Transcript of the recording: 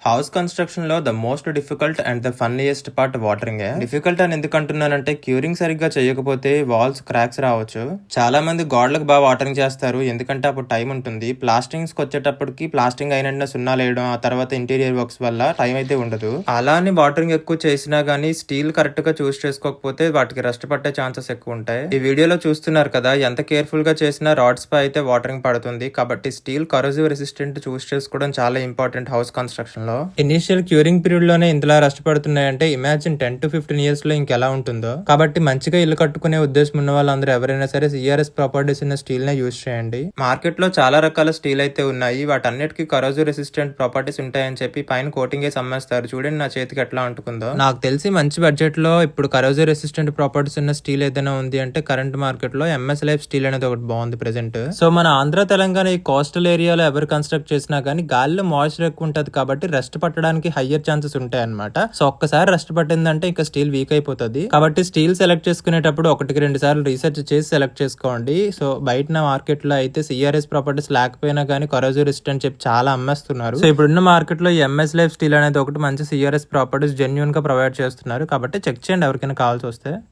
House construction లో the most difficult and the funniest part watering. Difficult అని ఎందుకు అంటున్నానంటే క్యూరింగ్ సరిగ్గా చేయకపోతే వాల్స్ క్రాక్స్ రావచ్చు. చాలా మంది గోడలకు బాగా వాటరింగ్ చేస్తారు, ఎందుకంటే అప్పుడు టైం ఉంటుంది. ప్లాస్టింగ్స్ కి వచ్చేటప్పటికి ప్లాస్టింగ్ అయిన సున్నా లేయడం, ఆ తర్వాత ఇంటీరియర్ వర్క్స్ వల్ల టైం అయితే ఉండదు. అలా అని వాటరింగ్ ఎక్కువ చేసినా గానీ స్టీల్ కరెక్ట్ గా చూస్ చేసుకోకపోతే వాటికి రస్ట్ పట్టే ఛాన్సెస్ ఎక్కువ ఉంటాయి. ఈ వీడియోలో చూస్తున్నారు కదా, ఎంత కేర్ఫుల్ గా చేసినా రాడ్స్ పై అయితే వాటరింగ్ పడుతుంది. కాబట్టి స్టీల్ కరోజివ్ రెసిస్టెంట్ చూస్ చేసుకోవడం చాలా ఇంపార్టెంట్ హౌస్ కన్స్ట్రక్షన్ లో. ఇనిషియల్ క్యూరింగ్ పీరియడ్ లోనే ఇంతలా రష్టపడుతున్నాయంటే ఇమాజిన్ 10 to 15 years లో ఇంకెలా ఉంటుందో. కాబట్టి మంచిగా ఇల్లు కట్టుకునే ఉద్దేశం ఉన్న వాళ్ళందరూ ఎవరైనా సరే సిఆర్ఎస్ ప్రాపర్టీస్ ఉన్న స్టీల్ నే యూజ్ చేయండి. మార్కెట్ లో చాలా రకాల స్టీల్ అయితే ఉన్నాయి, వాటన్నిటికీ కరోజివ్ రెసిస్టెంట్ ప్రాపర్టీస్ ఉంటాయని చెప్పి పైన కోటింగ్ వేసి అమ్మేస్తారు. చూడండి నా చేతికి ఎట్లా అంటుకుందో. నాకు తెలిసి మంచి బడ్జెట్ లో ఇప్పుడు కరోజివ్ రెసిస్టెంట్ ప్రాపర్టీస్ ఉన్న స్టీల్ ఏదైనా ఉంది అంటే కరెంట్ మార్కెట్ లో ఎంఎస్ లైఫ్ స్టీల్ అనేది ఒకటి బాగుంది ప్రెసెంట్. సో మన ఆంధ్ర తెలంగాణ ఈ కోస్టల్ ఏరియాలో ఎవరు కన్స్ట్రక్ట్ చేసినా గానీ గాలిలో మాయిశ్చర్ ఎక్కువ ఉంటది కాబట్టి రెస్ట్ పట్టడానికి హయ్యర్ ఛాన్సెస్ ఉంటాయి అనమాట. సో ఒక్కసారి రెస్ట్ పట్టిందంటే ఇంకా స్టీల్ వీక్ అయిపోతుంది. కాబట్టి స్టీల్ సెలెక్ట్ చేసుకునేటప్పుడు 1-2 సార్లు రీసెర్చ్ చేసి సెలెక్ట్ చేసుకోండి. సో బయట మార్కెట్ లో అయితే సిఆర్ఎస్ ప్రాపర్టీస్ లేకపోయినా కానీ కరోజివ్ రెసిస్టెంట్ చెప్పి చాలా అమ్మేస్తున్నారు. సో ఇప్పుడున్న మార్కెట్ లో ఎంఎస్ లైఫ్ స్టీల్ అనేది ఒకటి మంచి సిఆర్ఎస్ ప్రాపర్టీస్ జెన్యూన్ గా ప్రొవైడ్ చేస్తున్నారు. కాబట్టి చెక్ చేయండి ఎవరికైనా కావాల్సి వస్తే.